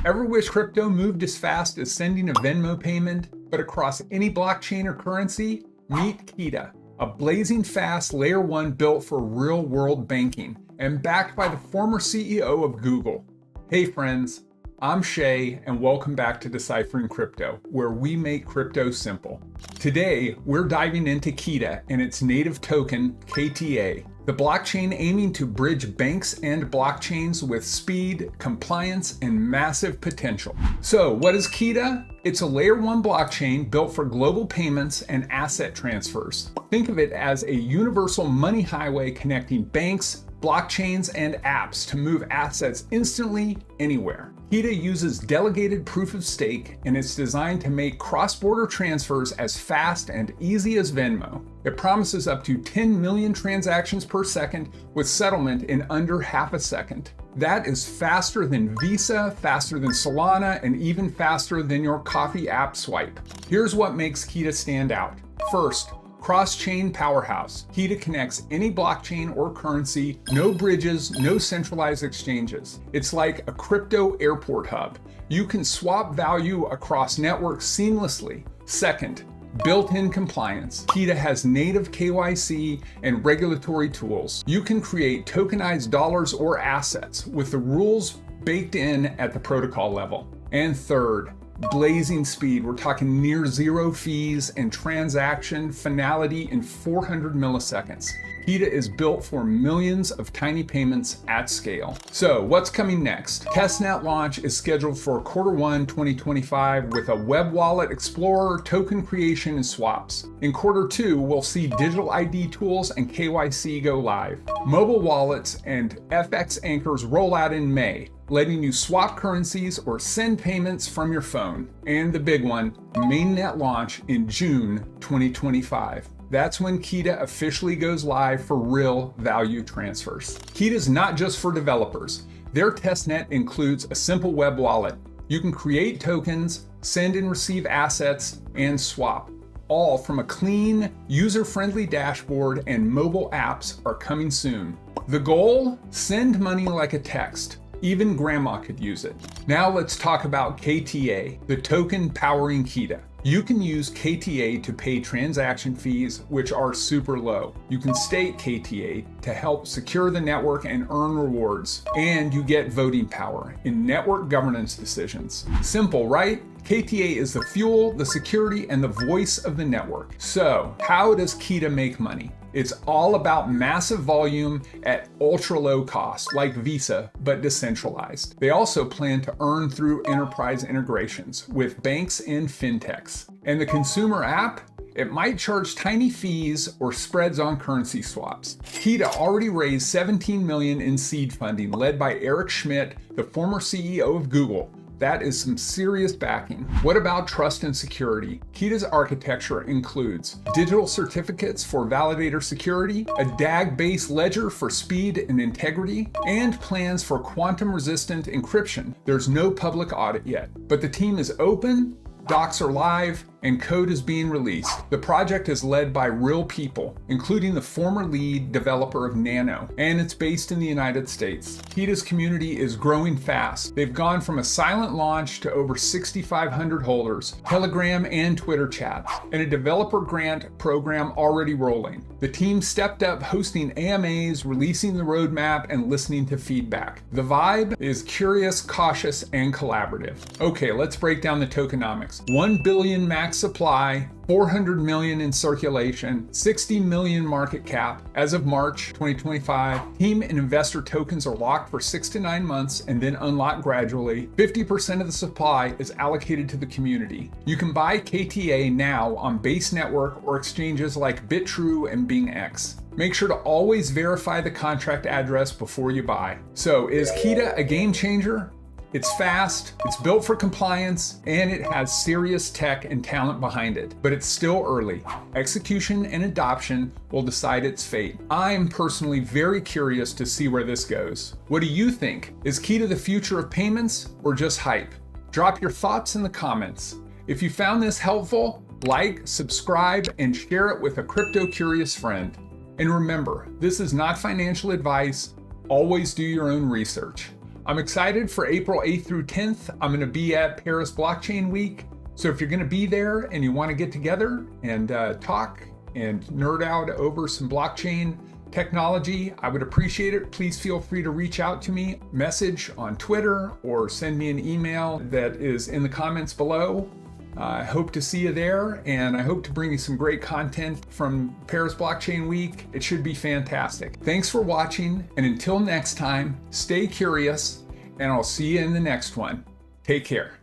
Ever wish crypto moved as fast as sending a Venmo payment, but across any blockchain or currency? Meet Keeta, a blazing fast layer 1 built for real-world banking and backed by the former CEO of Google. Hey friends, I'm Shay and welcome back to Deciphering Crypto, where we make crypto simple. Today, we're diving into Keeta and its native token, KTA, the blockchain aiming to bridge banks and blockchains with speed, compliance, and massive potential. So what is Keeta? It's a layer 1 blockchain built for global payments and asset transfers. Think of it as a universal money highway connecting banks, blockchains, and apps to move assets instantly anywhere. Keeta uses delegated proof of stake, and it's designed to make cross-border transfers as fast and easy as Venmo. It promises up to 10 million transactions per second with settlement in under half a second. That is faster than Visa, faster than Solana, and even faster than your coffee app swipe. Here's what makes Keeta stand out. First, cross-chain powerhouse. Keeta connects any blockchain or currency, no bridges, no centralized exchanges. It's like a crypto airport hub. You can swap value across networks seamlessly. Second, built-in compliance. Keeta has native KYC and regulatory tools. You can create tokenized dollars or assets with the rules baked in at the protocol level. And third, blazing speed. We're talking near zero fees and transaction finality in 400 milliseconds. Keeta is built for millions of tiny payments at scale. So what's coming next? Testnet launch is scheduled for Q1 2025 with a web wallet explorer, token creation, and swaps. In Q2, we'll see digital ID tools and KYC go live. Mobile wallets and FX anchors roll out in May, letting you swap currencies or send payments from your phone. And the big one, mainnet launch in June 2025. That's when Keeta officially goes live for real value transfers. Keeta is not just for developers. Their testnet includes a simple web wallet. You can create tokens, send and receive assets, and swap, all from a clean, user-friendly dashboard, and mobile apps are coming soon. The goal? Send money like a text. Even grandma could use it. Now let's talk about KTA, the token powering Keeta. You can use KTA to pay transaction fees, which are super low. You can stake KTA to help secure the network and earn rewards. And you get voting power in network governance decisions. Simple, right? KTA is the fuel, the security, and the voice of the network. So, how does Keeta make money? It's all about massive volume at ultra low cost, like Visa, but decentralized. They also plan to earn through enterprise integrations with banks and fintechs. And the consumer app? It might charge tiny fees or spreads on currency swaps. Keeta already raised 17 million in seed funding, led by Eric Schmidt, the former CEO of Google. That is some serious backing. What about trust and security? Keeta's architecture includes digital certificates for validator security, a DAG-based ledger for speed and integrity, and plans for quantum-resistant encryption. There's no public audit yet, but the team is open, docs are live, and code is being released. The project is led by real people, including the former lead developer of Nano, and it's based in the United States. Keeta's community is growing fast. They've gone from a silent launch to over 6,500 holders, Telegram and Twitter chats, and a developer grant program already rolling. The team stepped up hosting AMAs, releasing the roadmap, and listening to feedback. The vibe is curious, cautious, and collaborative. Okay, let's break down the tokenomics. 1 billion max supply, 400 million in circulation, 60 million market cap. As of March 2025, team and investor tokens are locked for 6 to 9 months and then unlocked gradually. 50% of the supply is allocated to the community. You can buy KTA now on Base Network or exchanges like BitTrue and BingX. Make sure to always verify the contract address before you buy. So is Keeta a game changer? It's fast, it's built for compliance, and it has serious tech and talent behind it. But it's still early. Execution and adoption will decide its fate. I'm personally very curious to see where this goes. What do you think? Is Keeta the future of payments or just hype? Drop your thoughts in the comments. If you found this helpful, like, subscribe, and share it with a crypto-curious friend. And remember, this is not financial advice. Always do your own research. I'm excited for April 8th through 10th. I'm going to be at Paris Blockchain Week. So if you're going to be there and you want to get together and talk and nerd out over some blockchain technology, I would appreciate it. Please feel free to reach out to me, message on Twitter, or send me an email that is in the comments below. I hope to see you there, and I hope to bring you some great content from Paris Blockchain Week. It should be fantastic. Thanks for watching, and until next time, stay curious, and I'll see you in the next one. Take care.